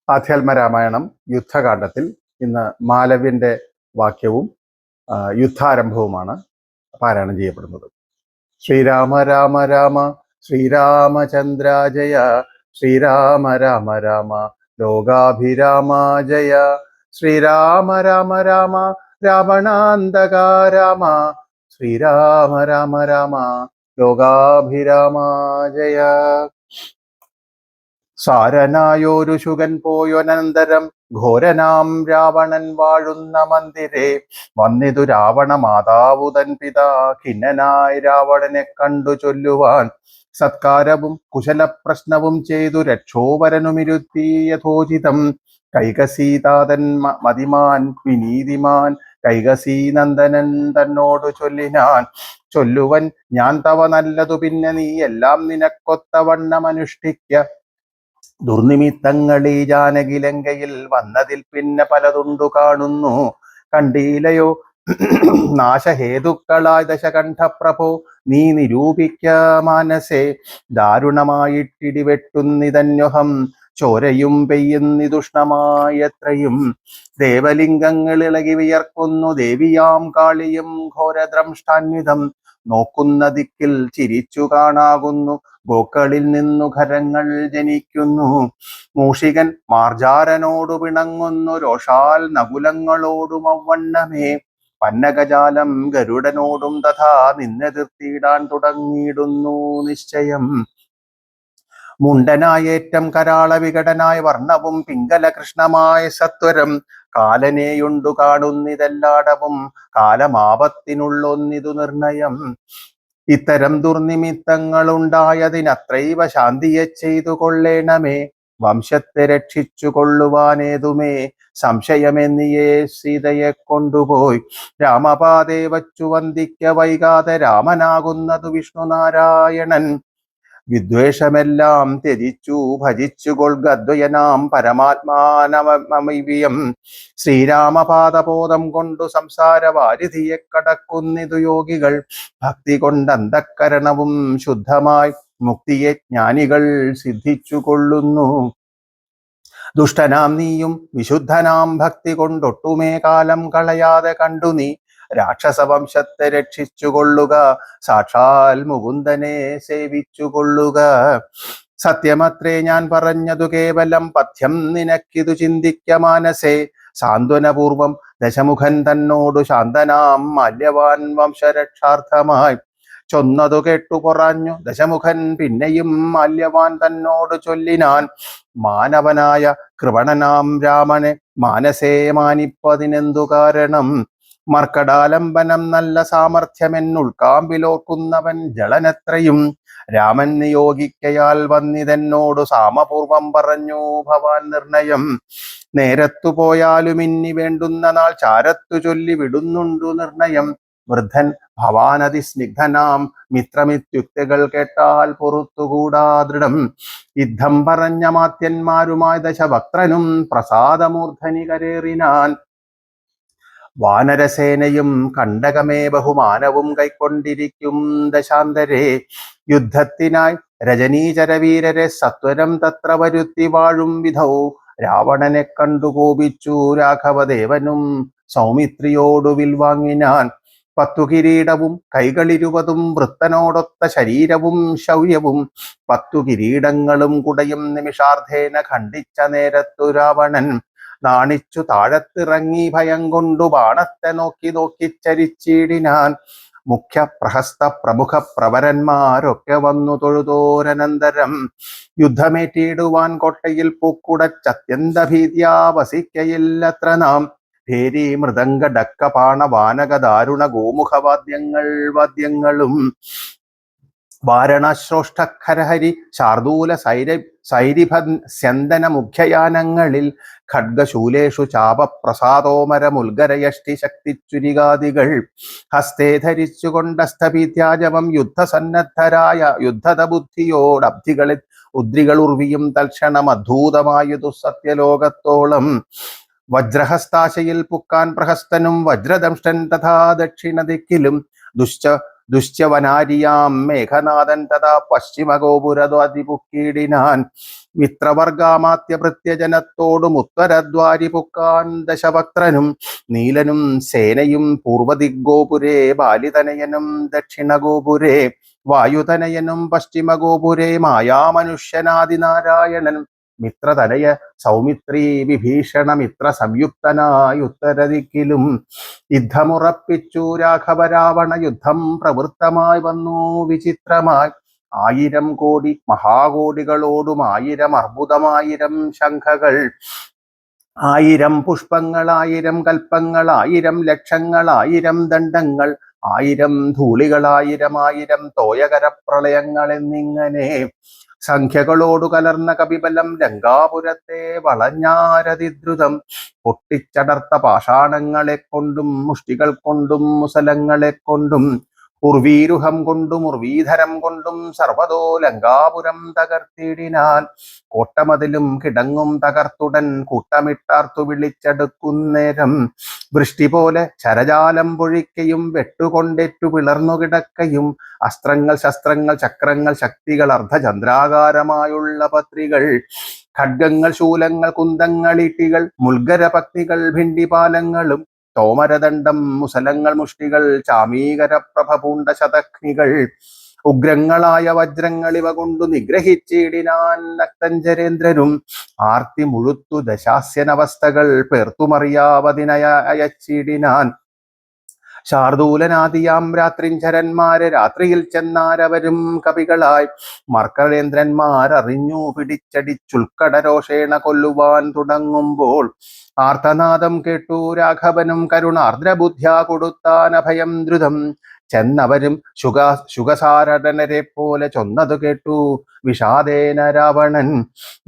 ആധ്യാത്മരാമായണം യുദ്ധകാണ്ഡത്തിൽ ഇന്ന് മാലവ്യന്റെ വാക്യവും യുദ്ധാരംഭവുമാണ് പാരായണം ചെയ്യപ്പെടുന്നത്. ശ്രീരാമ രാമ രാമ ശ്രീരാമചന്ദ്ര ജയ, ശ്രീരാമ രാമ രാമ ലോകാഭിരാമ ജയ, ശ്രീരാമ രാമ രാമ രാവണാന്തക രാമ, ശ്രീരാമ രാമ രാമ ലോകാഭിരാമ ജയ. സാരനായൊരു ശുകൻ പോയൊനന്തരം ഘോരനാം രാവണൻ വാഴുന്ന മന്ദിരെ വന്നിതു രാവണ മാതാവുതൻ പിതാ ഖിന്നനായി രാവണനെ കണ്ടു ചൊല്ലുവാൻ. സത്കാരവും കുശലപ്രശ്നവും ചെയ്തു രക്ഷോവരനുമിരുത്തി യഥോചിതം. കൈകസീതാതൻ മതിമാൻ വിനീതിമാൻ കൈകസീനന്ദനൻ തന്നോടു ചൊല്ലിനാൻ. ചൊല്ലുവൻ ഞാൻ തവ നല്ലതു പിന്നെ നീ എല്ലാം നിനക്കൊത്തവണ്ണമനുഷ്ഠിക്ക. ദുർനിമിത്തങ്ങളീ ജാനകിലങ്കയിൽ വന്നതിൽ പിന്നെ പലതുണ്ടു കാണുന്നു. കണ്ടീലയോ നാശഹേതുക്കളായ ദശകണ്ഠപ്രഭോ നീ നിരൂപിക്ക മാനസേ. ദാരുണമായിട്ടിടിവെട്ടുന്നിതന്യൊഹം ചോരയും പെയ്യുന്നിതുഷ്ണമായത്രയും. ദേവലിംഗങ്ങൾ ഇളകി വിയർക്കുന്നു ദേവിയാം കാളിയും ഘോരദ്രംഷ്ടാന്വിതം. നോക്കുന്ന ദിക്കിൽ ചിരിച്ചു കാണാകുന്നു ഗോക്കളിൽ നിന്നു ഖരങ്ങൾ ജനിക്കുന്നു. മൂഷികൻ മാർജാരനോടു പിണങ്ങുന്നു രോഷാൽ നകുലങ്ങളോടും അവണ്ണമേ. പന്നകജാലം ഗരുഡനോടും തഥാ നിന്നെതിർത്തിയിടാൻ തുടങ്ങിയിടുന്നു നിശ്ചയം. മുണ്ടനായേറ്റം കരാള വികടനായ വർണ്ണവും പിങ്കല കൃഷ്ണമായ സത്വരം. കാലനെയുണ്ടു കാണുന്നിതെല്ലാടവും കാലമാപത്തിനുള്ളൊന്നിതു നിർണയം. ഇത്തരം ദുർനിമിത്തങ്ങളുണ്ടായതിനത്രൈവ ശാന്തിയെ ചെയ്തു കൊള്ളേണമേ. വംശത്തെ രക്ഷിച്ചു കൊള്ളുവാനേതുമേ സംശയമെന്നിയേ സീതയെ കൊണ്ടുപോയി. രാമപാതേ വച്ചു വന്ദിക്ക വൈകാതെ രാമനാകുന്നതു വിഷ്ണുനാരായണൻ. വിദ്വേഷമെല്ലാം ത്യജിച്ചു ഭജിച്ചു കൊൾഗദ്വയനാം പരമാത്മാനമമിവ്യം. ശ്രീരാമപാദബോധം കൊണ്ടു സംസാര വാരിധിയെ കടക്കുന്നിതു യോഗികൾ. ഭക്തി കൊണ്ട് അന്ധക്കരണവും ശുദ്ധമായി മുക്തിയെ ജ്ഞാനികൾ സിദ്ധിച്ചു കൊള്ളുന്നു. ദുഷ്ടനാം നീയും വിശുദ്ധനാം ഭക്തി കൊണ്ടൊട്ടുമേ കാലം കളയാതെ കണ്ടു നീ രാക്ഷസവംശത്തെ രക്ഷിച്ചു കൊള്ളുക. സാക്ഷാൽ മുകുന്ദനെ സേവിച്ചു കൊള്ളുക. സത്യമത്രേ ഞാൻ പറഞ്ഞതു കേവലം പഥ്യം നിനക്കിതു ചിന്തിക്ക മാനസേ. സാന്ത്വനപൂർവം ദശമുഖൻ തന്നോടു ശാന്തനാം മാല്യവാൻ വംശരക്ഷാർത്ഥമായി ചൊന്നതു കേട്ടു പറഞ്ഞു ദശമുഖൻ പിന്നെയും മാല്യവാൻ തന്നോട് ചൊല്ലിനാൻ. മാനവനായ കൃപണനാം രാമനെ മാനസേ മാനിപ്പതിനെന്തു കാരണം. മർക്കടാലംബനം നല്ല സാമർഥ്യമെന്നുൾക്കാമ്പിലോർക്കുന്നവൻ ജളനെത്രയും. രാമൻ നിയോഗിക്കയാൽ വന്നിതെന്നോടു സാമപൂർവം പറഞ്ഞു ഭവാൻ നിർണയം. നേരത്തു പോയാലും ഇനി വേണ്ടുന്ന നാൾ ചാരത്തു ചൊല്ലി വിടുന്നുണ്ടു നിർണയം. വൃദ്ധൻ ഭവാനതി സ്നിഗ്ധനാം മിത്രമിത്യുക്തികൾ കേട്ടാൽ പൊറുത്തുകൂടാ ദൃഢം. യുദ്ധം പറഞ്ഞ മാത്യന്മാരുമായി ദശഭക്തനും പ്രസാദമൂർധനി കരേറിനാൻ. വാനരസേനയും കണ്ടകമേ ബഹുമാനവും കൈക്കൊണ്ടിരിക്കും ദശാന്തരെ. യുദ്ധത്തിനായി രജനീചരവീരരെ സത്വരം തത്ര വരുത്തി വാഴും വിധൗ. രാവണനെ കണ്ടു കോപിച്ചു രാഘവദേവനും സൗമിത്രിയോടു വിൽവാങ്ങിനാൻ. 10 കിരീടവും കൈകളിരുപതും വൃത്തനോടൊത്ത ശരീരവും ശൗര്യവും 10 കിരീടങ്ങളും കുടയും നിമിഷാർദ്ധേന ഖണ്ഡിച്ച നേരത്തു രാവണൻ. നാണിച്ചു താഴത്തിറങ്ങി ഭയം കൊണ്ടു ബാണത്തെ നോക്കി നോക്കി ചരിച്ചിടിനാൻ. മുഖ്യ പ്രഹസ്ത പ്രമുഖ പ്രവരന്മാരൊക്കെ വന്നു തൊഴുതോരനന്തരം. യുദ്ധമേറ്റിടുവാൻ കോട്ടയിൽ പൂക്കുടച്ചത്യന്ത ഭീത്യാ വസിക്കയില്ലത്ര നാം. ഭേരി മൃദംഗ ഡക്ക പാണ വാനക ദാരുണ വാദ്യങ്ങളും വാരണശ്രോഷ്ഠഖരഹരി ശാർദൂല സൈരിഭ സ്യന്ദന മുഖ്യയാനങ്ങളിൽ ഖഡ്ഗശൂലേഷു ചാപ പ്രസാദോമരമുൽഗരയഷ്ടി ശക്തിച്ചുരികാദികൾ ഹസ്തേ ധരിച്ചു കൊണ്ടസ്ഥഭീത്യാജവം യുദ്ധസന്നദ്ധരായ യുദ്ധത ബുദ്ധിയോടബ്ധികളിൽ ഉദ്രികൾ ഉർവിയും തൽക്ഷണം അദ്ഭുതമായതു സത്യലോകത്തോളം. വജ്രഹസ്താശയിൽ പുക്കാൻ പ്രഹസ്തനും വജ്രദംഷ്ടൻ തഥാ ദക്ഷിണ ദിക്കിലും. ദുശ്ചവനാരിയാം മേഘനാഥൻ തഥാ പശ്ചിമഗോപുരദ്വാതിപുക്കീടിനാൻ. മിത്രവർഗാമാത്യ ഭൃത്യജനത്തോടും ഉത്തരദ്വാരി പുക്കാൻ ദശഭക്തനും നീലനും സേനയും പൂർവദിഗ്ഗോപുരേ ബാലിതനയനും ദക്ഷിണഗോപുരേ വായുതനയനും പശ്ചിമഗോപുരേ മായാമനുഷ്യനാദിനാരായണൻ മിത്രതനയ സൗമിത്രീ വിഭീഷണ മിത്ര സംയുക്തനായി ഉത്തരദിക്കിലും യുദ്ധമുറപ്പിച്ചു രാഘവരാവണ യുദ്ധം പ്രവൃത്തമായി വന്നു വിചിത്രമായി 1000 കോടി മഹാകോടികളോടും 1000 അർബുദമായിരം ശംഖകൾ 1000 പുഷ്പങ്ങൾ 1000 കൽപ്പങ്ങൾ 1000 ലക്ഷങ്ങൾ 1000 ദണ്ഡങ്ങൾ 1000 ധൂളികൾ 1000 തോയകര പ്രളയങ്ങൾ എന്നിങ്ങനെ സംഖ്യകളോടു കലർന്ന കപിബലം ലങ്കാപുരത്തെ വളഞ്ഞാരതിദ്രുതം പൊട്ടിച്ചടർത്ത പാഷാണങ്ങളെ കൊണ്ടും മുഷ്ടികൾ കൊണ്ടും മുസലങ്ങളെ കൊണ്ടും ഉർവീരുഹം കൊണ്ടും ഉർവീധരം കൊണ്ടും സർവതോ ലങ്കാപുരം തകർത്തിടിനാൻ കോട്ടമതിലും കിടങ്ങും തകർത്തുടൻ കൂട്ടമിട്ടാർത്തു വിളിച്ചെടുക്കുന്നേരം വൃഷ്ടി പോലെ ശരജാലം പൊഴിക്കയും വെട്ടുകൊണ്ടേറ്റു പിളർന്നു കിടക്കയും അസ്ത്രങ്ങൾ ശസ്ത്രങ്ങൾ ചക്രങ്ങൾ ശക്തികൾ അർദ്ധചന്ദ്രാകാരമായുള്ള പത്രികൾ ഖഡ്ഗങ്ങൾ ശൂലങ്ങൾ കുന്തങ്ങൾ ഇട്ടികൾ മുൽഗര പത്നികൾ ഭിണ്ടിപാലങ്ങളും തോമരദണ്ഡം മുസലങ്ങൾ മുഷ്ടികൾ ചാമീകര പ്രഭ പൂണ്ട ശതഘ്നികൾ ഉഗ്രങ്ങളായ വജ്രങ്ങൾ ഇവ കൊണ്ടു നിഗ്രഹിച്ചിടിനാൻ നക്തഞ്ചരേന്ദ്രനും ആർത്തി മുഴുത്തു ദശാസ്യനവസ്ഥകൾ പേർത്തുമറിയാവതിനയച്ചിടിനാൻ ശാർദൂലനാദിയാം രാത്രിഞ്ചരന്മാരെ രാത്രിയിൽ ചെന്നാരവരും കവികളായി മർക്കടേന്ദ്രന്മാർ അറിഞ്ഞു പിടിച്ചടിച്ചുൾക്കടരോഷേണ കൊല്ലുവാൻ തുടങ്ങുമ്പോൾ ആർത്തനാദം കേട്ടു രാഘവനും കരുണാർദ്രബുദ്ധ്യാ കൊടുത്താൻ അഭയം ദ്രുതം ചെന്നവരും ശുഗസാരണരെ പോലെ ചൊന്നതു കേട്ടു വിഷാദേന രാവണൻ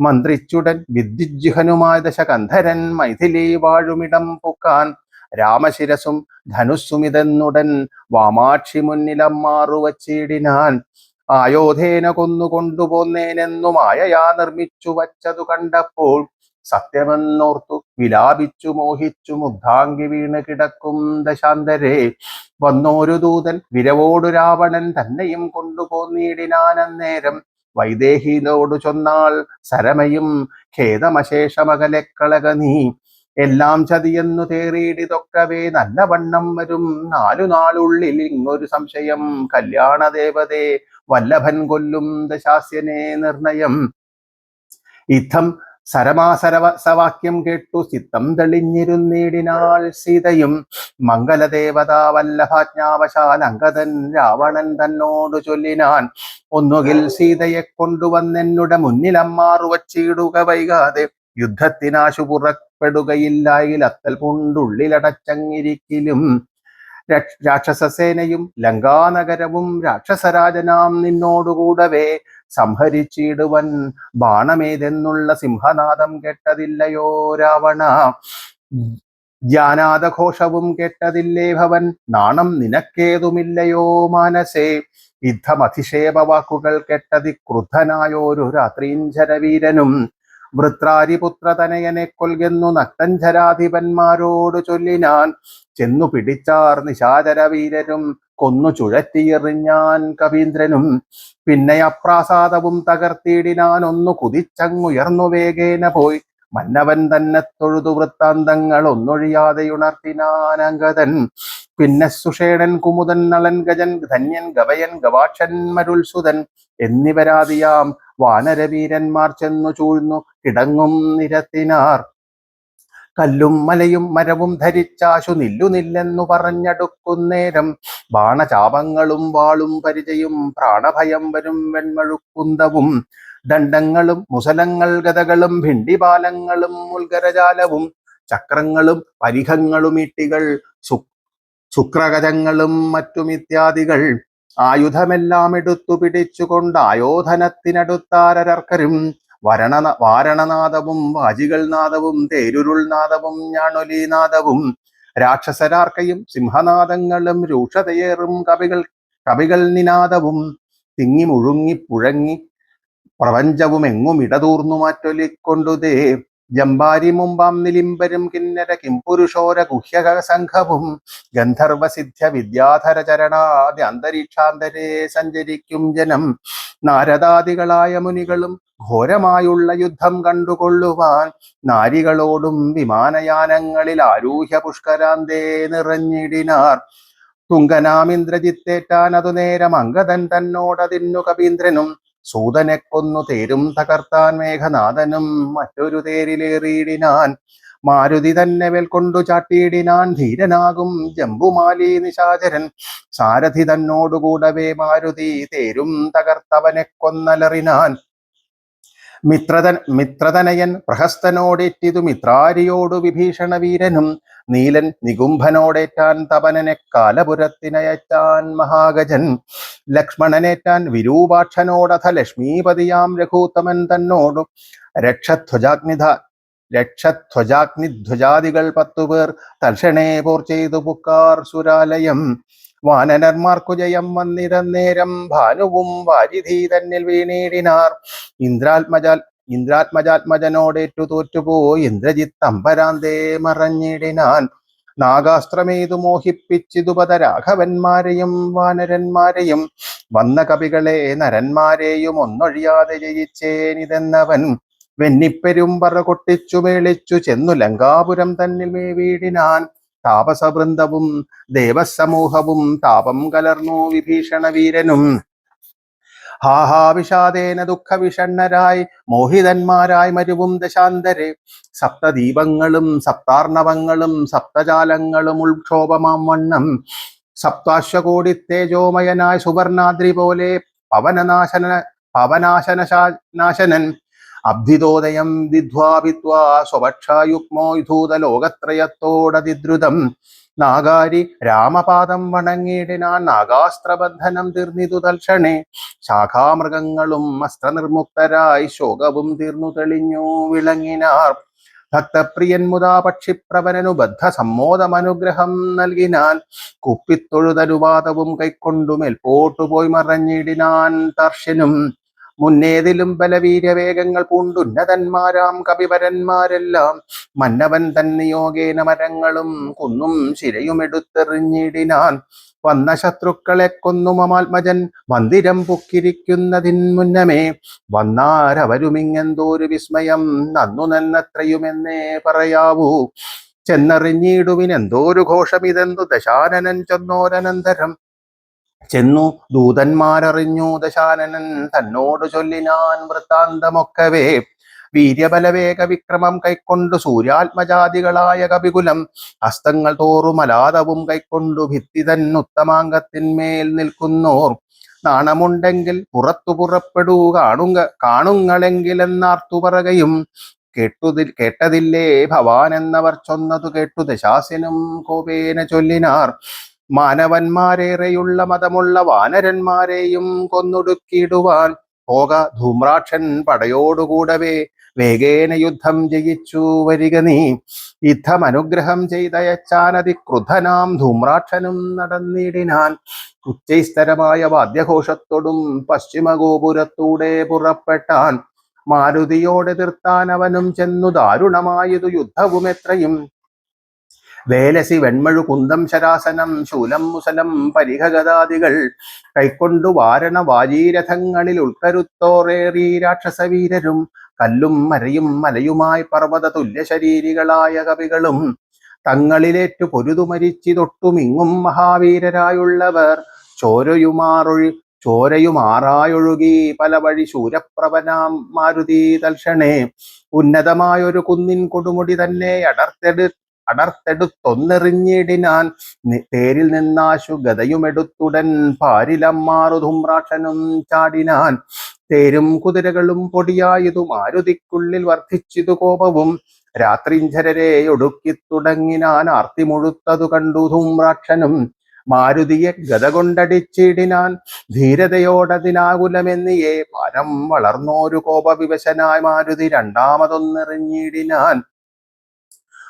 മന്ത്രിച്ചുടൻ വിദ്യുജ്ജിഹനുമായ ദശകന്ധരൻ മൈഥിലി വാഴുമിടം പൊക്കാൻ രാമശിരസും ധനുസ്സുമിതെന്നുടൻ വാമാക്ഷി മുന്നിലമ്മാറുവച്ചിടിനാൻ ആയോധേന കൊന്നുകൊണ്ടുപോന്നേനെന്നു മായയാ നിർമ്മിച്ചു വച്ചതു കണ്ടപ്പോൾ സത്യമെന്നോർത്തു വിലാപിച്ചു മോഹിച്ചു മുഗ്ധാംഗി വീണ് കിടക്കും ദശാന്തരെ വന്നോരു ദൂതൻ വിരവോടു രാവണൻ തന്നെയും കൊണ്ടുപോന്നിടിനാനന്നേരം വൈദേഹിയോടു ചൊന്നാൾ സരമയും ഖേദമശേഷമകലെ കളക നീ എല്ലാം ചതിയെന്നു തേറിയിടിതൊക്കവേ നല്ലവണ്ണം വരും 4 നാളുള്ളിൽ ഇങ്ങൊരു സംശയം കല്യാണദേവതേ വല്ലഭൻ കൊല്ലും ദശാസ്യനെ നിർണയം ഇത്തം സവാക്യം കേട്ടു ചിത്തം തെളിഞ്ഞിരുന്നിടിനാൾ സീതയും മംഗലദേവതാ വല്ലഭാജ്ഞാവശാൽ അങ്കദൻ രാവണൻ തന്നോട് ചൊല്ലിനാൻ ഒന്നുകിൽ സീതയെ കൊണ്ടുവന്നെന്നുടെ മുന്നിലമ്മാറു വച്ചിടുക വൈകാതെ യുദ്ധത്തിനാശു പുറപ്പെടുകയില്ലായിൽ അത്തൽ കൊണ്ടുള്ളിലടച്ചങ്ങിരിക്കലും രാക്ഷസസേനയും ലങ്കാനഗരവും രാക്ഷസരാജനാം നിന്നോടുകൂടവേ സംഹരിച്ചിടുവൻ ബാണമേതെന്നുള്ള സിംഹനാദം കേട്ടതില്ലയോ രാവണ ജ്ഞാനാദഘോഷവും കേട്ടതില്ലേ ഭവൻ നാണം നിനക്കേതുമില്ലയോ മാനസേ യുദ്ധമധിക്ഷേപ വാക്കുകൾ കേട്ടതി ക്രുദ്ധനായോരു രാത്രീഞ്ചരവീരനും വൃത്രാരിപുത്രതനയനെ കൊൽകെന്നു നക്തഞ്ചരാധിപന്മാരോട് ചൊല്ലിനാൻ ചെന്നു പിടിച്ചാർ നിശാചരവീരരും കൊന്നു ചുഴറ്റിയെറിഞ്ഞാൻ കവീന്ദ്രനും പിന്നെ അപ്രാസാദവും തകർത്തിടിനാൻ ഒന്നു കുതിച്ചങ്ങുയർന്നു വേഗേന പോയി മന്നവൻ തന്നെ തൊഴുതു വൃത്താന്തങ്ങൾ ഒന്നൊഴിയാതെ ഉണർത്തിനാൻ അങ്കദൻ പിന്നെ സുഷേണൻ കുമുദൻ നളൻ ഗജൻ ധന്യൻ ഗവയൻ ഗവാക്ഷൻ മരുത്സുതൻ എന്നിവരാദിയാം വാനരവീരന്മാർ ചെന്നു ചൂഴ്ന്നു കിടങ്ങും നിരത്തിനാർ കല്ലും മലയും മരവും ധരിച്ചാശു നില്ലെന്നു പറഞ്ഞടുക്കുന്നേരം ബാണചാപങ്ങളും വാളും പരിചയും പ്രാണഭയം വരും വെൺമഴുക്കുന്തവും ദണ്ഡങ്ങളും മുസലങ്ങൾ ഗതകളും ഭിണ്ടിപാലങ്ങളും മുൽഗരജാലവും ചക്രങ്ങളും പരിഖങ്ങളും ഇട്ടികൾ ശുക്രഗജങ്ങളും മറ്റുമിത്യാദികൾ ആയുധമെല്ലാം എടുത്തു പിടിച്ചുകൊണ്ട് ആയോധനത്തിനടുത്താരർക്കരും വാരണനാദവും വാജികൾ നാദവും തേരുരുൾ നാദവും ഞാണൊലീനാദവും രാക്ഷസരാർക്കയും സിംഹനാദങ്ങളും രൂക്ഷതയേറും കവികൾ നിനാദവും തിങ്ങി മുഴുങ്ങി പുഴങ്ങി പ്രപഞ്ചവും എങ്ങും ഇടതൂർന്നു മാറ്റൊലിക്കൊണ്ടുതേ ജമ്പാരി മുമ്പാം നിലിംബരും കിന്നര കിംപുരുഷോര ഗുഹ്യക സംഘവും ഗന്ധർവസിദ്ധ്യ വിദ്യാധര ചരണാദി അന്തരീക്ഷാന്തരേ സഞ്ചരിക്കും ജനം നാരദാദികളായ മുനികളും ഘോരമായുള്ള യുദ്ധം കണ്ടുകൊള്ളുവാൻ നാരികളോടും വിമാനയാനങ്ങളിൽ ആരൂഹ്യ പുഷ്കരാന്തേ നിറഞ്ഞിടിനാർ. തുങ്കനാമിന്ദ്രജിത്തേറ്റാൻ അതു നേരം അംഗദൻ തന്നോടതിന്നു കപീന്ദ്രനും സൂതനെ കൊന്നു തേരും തകർത്താൻ മേഘനാഥനും മറ്റൊരു തേരിലേറിയിടിനാൻ. മാരുതി തന്നെ കൊണ്ടു ചാട്ടിയിടിനാൻ ധീരനാകും ജംബുമാലി നിശാചരൻ. സാരഥി തന്നോടുകൂടവേ മാരുതി തേരും തകർത്തവനെ കൊന്നലറിനാൻ. മിത്രതനയൻ പ്രഹസ്തനോടേറ്റിതു മിത്രാരിയോടു വിഭീഷണ വീരനും നീലൻ നികുംഭനോടേറ്റാൻ തപനനെ കാലപുരത്തിനയറ്റാൻ മഹാഗജൻ. ലക്ഷ്മണനേറ്റാൻ വിരൂപാക്ഷനോടഥ ലക്ഷ്മീപതിയാം രഘൂത്തമൻ തന്നോടു രക്ഷധ്വജാഗ്നിധ്വജാദികൾ 10 പേർ തൽക്ഷണേ പോർ ചെയ്തു പുക്കാർ സുരാലയം. വാനരന്മാർക്കു ജയം വന്നിരന്നേരം ഭാനുവും വാരിധി തന്നിൽ വീണീടിനാർ. ഇന്ദ്രാത്മജാത്മജനോടേറ്റു തോറ്റുപോയി ഇന്ദ്രജിത്ത് അമ്പരാന്തേ മറഞ്ഞിടിനാൻ. നാഗാസ്ത്രമേതു മോഹിപ്പിച്ചിതുപത രാഘവന്മാരെയും വാനരന്മാരെയും വന്ന കവികളെ നരന്മാരെയും ഒന്നൊഴിയാതെ ജയിച്ചേനിതെന്നവൻ. വെന്നിപ്പെരുമ്പറ കൊട്ടിച്ചു മേളിച്ചു ചെന്നു ലങ്കാപുരം തന്നിൽ വീടിനാൻ. താപസവൃന്ദവും ദേവസമൂഹവും താപം കലർന്നു വിഭീഷണ വീരനും. ഹാഹാവിഷാദേന ദുഃഖവിഷണ്ണരായി മോഹിതന്മാരായി മരുവും ദശാന്തരെ. സപ്തദീപങ്ങളും സപ്താർണവങ്ങളും സപ്തജാലങ്ങളും ഉൾക്ഷോഭമാം വണ്ണം. സപ്താശ്വകോടി തേജോമയനായി സുവർണാദ്രി പോലെ പവനാശനൻ. അബ്ധിതോദയം ദിധ്വാ സ്വപക്ഷായുഗ്മോ യുധൂതലോകത്രയത്തോടതിദ്രുതം. നാഗാരി രാമപാദം വണങ്ങിയിടിനാൻ നാഗാസ്ത്രബന്ധനം തീർന്നിതു തൽക്ഷണേ. ശാഖാമൃഗങ്ങളും അസ്ത്രനിർമുക്തരായി ശോകവും തീർന്നു തെളിഞ്ഞു വിളങ്ങിനാർ. ഭക്തപ്രിയൻ മുതാ പക്ഷിപ്രവനനു ബദ്ധ സമ്മോദമനുഗ്രഹം നൽകിനാൻ. കുപ്പിത്തൊഴുതനുവാദവും കൈക്കൊണ്ടു മേൽപോട്ടുപോയി മറഞ്ഞിടിനാൻ തർഷ്യനും. മുന്നേതിലും ബലവീര്യവേഗങ്ങൾ പൂണ്ടുന്നതന്മാരാം കവിവരന്മാരെല്ലാം മന്നവൻ തന്നിയോഗേന മരങ്ങളും കുന്നും ശിരയുമെടുത്തെറിഞ്ഞിടിനാൻ. വന്ന ശത്രുക്കളെ കൊന്നു മമാത്മജൻ മന്ദിരം പൊക്കിരിക്കുന്നതിൻ മുന്നമേ. വന്നാരവരുമിങ്ങെന്തോരു വിസ്മയം നന്നു നന്നത്രയുമെന്നേ പറയാവൂ. ചെന്നറിഞ്ഞിടുവിനെന്തോരു ഘോഷമിതെന്തു ദശാനനൻ ചെന്നോരനന്തരം. ചെന്നു ദൂതന്മാരറിഞ്ഞു ദശാനനൻ തന്നോട് ചൊല്ലിനാൻ വൃത്താന്തമൊക്കവേ. വീര്യബലവേഗ വിക്രമം കൈക്കൊണ്ടു സൂര്യാത്മജാതികളായ കപികുലം. ഹസ്തങ്ങൾ തോറും അലാദവും കൈക്കൊണ്ടു ഭിത്തി തന്നുത്തമാങ്കത്തിന്മേൽ നിൽക്കുന്നോർ. നാണമുണ്ടെങ്കിൽ പുറത്തു പുറപ്പെടൂ കാണുങ്ങളെങ്കിലെന്നാർത്തു പറകയും. കേട്ടതില്ലേ ഭവാൻ എന്നവർ ചൊന്നതു കേട്ടു ദശാസ്യനും കോപേന ചൊല്ലിനാർ. മാനവന്മാരേറെയുള്ള മതമുള്ള വാനരന്മാരെയും കൊന്നൊടുക്കിയിടുവാൻ പോക ധൂമ്രാക്ഷൻ പടയോടുകൂടവേ വേഗേന യുദ്ധം ജയിച്ചു വരിക നീ. യുദ്ധം അനുഗ്രഹം ചെയ്തയച്ചാനതിക്രുദ്ധനാം ധൂമ്രാക്ഷനും നടന്നിടിനാൻ. ഉച്ചൈസ്തരമായ വാദ്യഘോഷത്തോടും പശ്ചിമഗോപുരത്തൂടെ പുറപ്പെട്ടാൻ. മാരുതിയോടെതിർത്താൻ അവനും ചെന്നു ദാരുണമായതു യുദ്ധവും എത്രയും. വേലസി വെൺമഴു കുന്തം ശരാസനം ശൂലം മുസലം പരിഹഗതാദികൾ കൈക്കൊണ്ടു വാരണ വാജീരഥങ്ങളിൽ ഉൾക്കരുത്തോറേറി രാക്ഷസവീരരും. കല്ലും മരയും മലയുമായി പർവ്വത തുല്യ ശരീരികളായ കവികളും തങ്ങളിലേറ്റു പൊരുതു മരിച്ചിതൊട്ടുമിങ്ങും മഹാവീരരായുള്ളവർ. ചോരയുമാറായൊഴുകി പല വഴി ശൂരപ്രവനാം മാരുതി തൽക്ഷണേ. ഉന്നതമായൊരു കുന്നിൻ കൊടുമുടി തന്നെ അടർത്തെടുത്തൊന്നെറിഞ്ഞിടിനാൻ. തേരിൽ നിന്നാശു ഗതയുമെടുത്തുടൻ പാരിലമ്മാറു ധൂമ്രാക്ഷനും ചാടിനാൻ. തേരും കുതിരകളും പൊടിയായതു മാരുതിക്കുള്ളിൽ വർദ്ധിച്ചിതു കോപവും. രാത്രിഞ്ചരരെ ഒടുക്കി തുടങ്ങിനാൻ ആർത്തി മുഴുത്തതു കണ്ടു ധൂമ്രാക്ഷനും. മാരുതിയെ ഗത കൊണ്ടടിച്ചിടിനാൻ ധീരതയോടതിനാകുലമെന്നിയേ. പാരം വളർന്നോരു കോപവിവശനായി മാരുതി രണ്ടാമതൊന്നെറിഞ്ഞിടിനാൻ.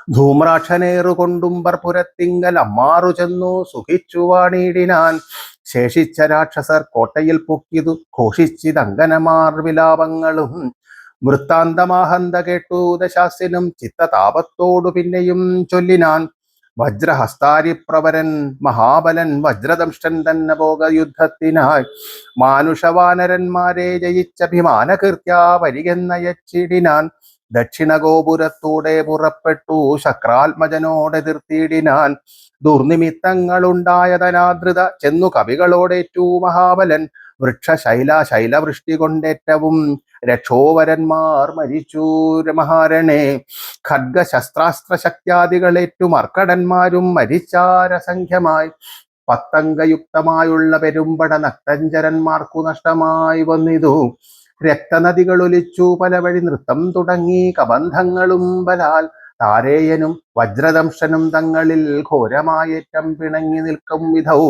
ധൂമ്രാക്ഷനേറുകൊണ്ടുംബർ പുരത്തിങ്കൽ അമ്മാറു ചെന്നു സുഖിച്ചു വാണിടിനാൻ. ശേഷിച്ച രാക്ഷസർ കോട്ടയിൽ പൊക്കിതു ഘോഷിച്ചിതങ്കനമാർ വിലാപങ്ങളും. വൃത്താന്തമാഹന്ത കേട്ടു ദശാസ്യനും ചിത്തതാപത്തോടു പിന്നെയും ചൊല്ലിനാൻ. വജ്രഹസ്താരിപ്രവരൻ മഹാബലൻ വജ്രദംഷ്ടൻ തന്നെ ഭോഗയുദ്ധത്തിനായി മാനുഷവാനരന്മാരെ ജയിച്ചഭിമാനകീർത്യാ വരികെന്നയച്ചിടിനാൻ. ദക്ഷിണ ഗോപുരത്തൂടെ പുറപ്പെട്ടു ശക്രാത്മജനോടെതിർത്തിയിടിനാൻ. ദുർനിമിത്തങ്ങളുണ്ടായതനാദൃത ചെന്നു കവികളോടേറ്റു മഹാബലൻ. ശൈലവൃഷ്ടി കൊണ്ടേറ്റവും രക്ഷോവരന്മാർ മരിച്ചു മഹാരണേ. ഖഡ്ഗശസ്ത്രാസ്ത്ര ശക്തിയാദികളേറ്റു മർക്കടന്മാരും മരിച്ചാരസംഖ്യമായി. പത്തംഗയുക്തമായുള്ള പെരുമ്പട നക്തഞ്ചരന്മാർക്കു നഷ്ടമായി വന്നിതു. രക്തനദികളൊലിച്ചു പല വഴി നൃത്തം തുടങ്ങി കബന്ധങ്ങളും ബലാൽ. താരേയനും വജ്രദംശനും തങ്ങളിൽ ഘോരമായേറ്റം പിണങ്ങി നിൽക്കും വിധൗ.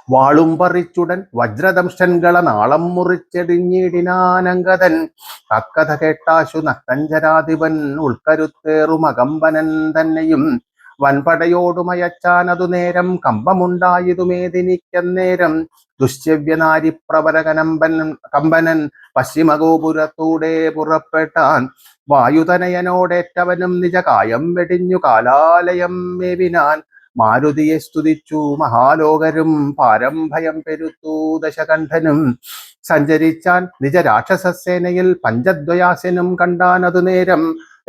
വാളും പറിച്ചുടൻ വജ്രദംശൻകള നാളം മുറിച്ചെടിഞ്ഞിടിനാനങ്കതൻ. തക്കഥ കേട്ടാശു നക്തഞ്ചരാധിപൻ ഉൾക്കരുത്തേറും അകമ്പനൻ തന്നെയും. വൻപടയോടുമയച്ചാനതു നേരം കമ്പമുണ്ടായതുമേദിനിക്കന്നേരം. കമ്പനൻ പശ്ചിമഗോപുരത്തൂടെ പുറപ്പെട്ടാൻ. വായുതനയനോടേറ്റവനും നിജകായം വെടിഞ്ഞു കാലാലയം മേവിനാൻ. മാരുതിയെ സ്തുതിച്ചു മഹാലോകരും പാരം ഭയം പെരുത്തു ദശകണ്ഠനും. സഞ്ചരിച്ചാൻ നിജ രാക്ഷസസേനയിൽ പഞ്ചദ്വയാസനും കണ്ടാനതു നേരം.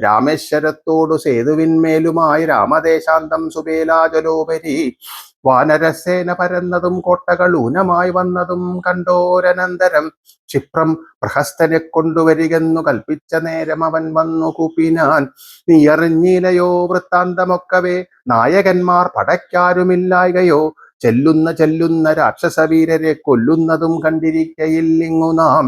രാമേശ്വരത്തോടു സേതുവിന്മേലുമായി രാമദേശാന്തം സുബേലാജലോപരി. വാനരസേന പരന്നതും കോട്ടകൾ ഊനമായി വന്നതും കണ്ടോരനന്തരം. ക്ഷിപ്രം പ്രഹസ്തനെ കൊണ്ടുവരികെന്നു കൽപ്പിച്ച നേരം അവൻ വന്നു കൂപ്പിനാൻ. നീ അറിഞ്ഞിലയോ വൃത്താന്തമൊക്കവേ, നായകന്മാർ പടയ്ക്കാരുമില്ലായകയോ. ചെല്ലുന്ന രാക്ഷസവീരരെ കൊല്ലുന്നതും കണ്ടിരിക്കയില്ലിങ്ങു നാം.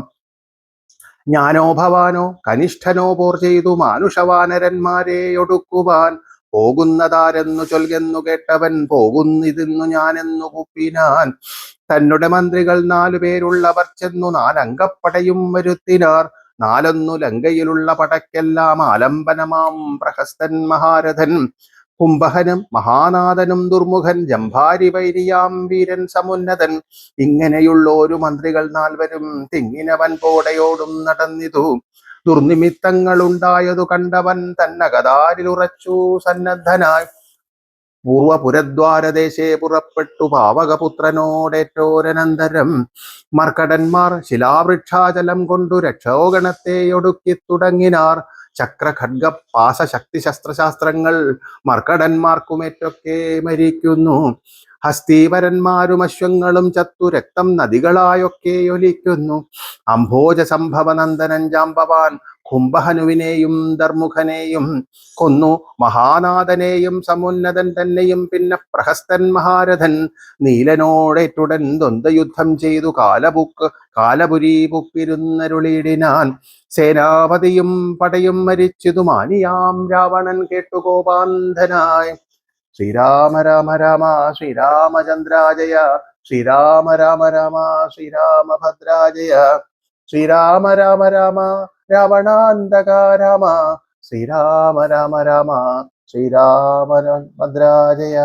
ഞാനോ ഭവാനോ കനിഷ്ഠനോ പോർ ചെയ്തു മാനുഷവാനരന്മാരെ ഒടുക്കുവാൻ. പോകുന്നതാരെന്നു ചൊൽകെന്നു കേട്ടവൻ പോകുന്നിതെന്നു ഞാനെന്നു കുപ്പിനാൻ. തന്നുടെ മന്ത്രികൾ 4 പേരുള്ളവർ ചെന്നു 4 അംഗപ്പടയും വരുത്തിനാർ. 4 ലങ്കയിലുള്ള പടയ്ക്കെല്ലാം ആലംബനമാം പ്രഹസ്തൻ മഹാരഥൻ. കുംഭകനും മഹാനാഥനും ദുർമുഖൻ ജംഭാരി വൈരിയാം വീരൻ സമുന്നതൻ. ഇങ്ങനെയുള്ളോരു മന്ത്രികൾ 4 തിങ്ങിനവൻ പോടയോടും നടന്നിതു. ദുർനിമിത്തങ്ങളുണ്ടായതു കണ്ടവൻ തന്നകതാരിലുറച്ചു സന്നദ്ധനായി. പൂർവപുരദ്വാരദേശേ പുറപ്പെട്ടു പാവകപുത്രനോടേറ്റോരനന്തരം. മർക്കടന്മാർ ശിലാവൃക്ഷാചലം കൊണ്ടു രക്ഷോഗണത്തെ ഒടുക്കി തുടങ്ങിനാർ. ചക്ര ഖഡ്ഗ പാശ ശക്തി ശസ്ത്രശാസ്ത്രങ്ങൾ മർക്കടന്മാർക്കുമേറ്റൊക്കെ മരിക്കുന്നു. ഹസ്തീവരന്മാരും അശ്വങ്ങളും ചത്തു രക്തം നദികളായൊക്കെ ഒലിക്കുന്നു. അംഭോജ സംഭവനന്ദനൻ ജാമ്പവാൻ കുംഭഹനുവിനെയും ധർമുഖനെയും കൊന്നു. മഹാനാഥനെയും സമുന്നതൻ തന്നെയും പിന്നെ പ്രഹസ്തൻ മഹാരഥൻ. നീലനോടേറ്റുടൻ ദ്വന്ദ്വയുദ്ധം ചെയ്തു കാലപുരി പുപ്പിരുന്നരുളിയിടിനാൻ. സേനാപതിയും പടയും മരിച്ചതു മാനിയാം രാവണൻ കേട്ടു കോപാന്ധനായി. ശ്രീരാമ രാമ രാമ ശ്രീരാമചന്ദ്രാജയ. ശ്രീരാമ രാമ രാമ ശ്രീരാമഭദ്രാജയ. ശ്രീരാമ രാമ രാമ രാവണാന്തക രാമ. ശ്രീരാമ രാമ രാമ ശ്രീരാമഭദ്രാജയ.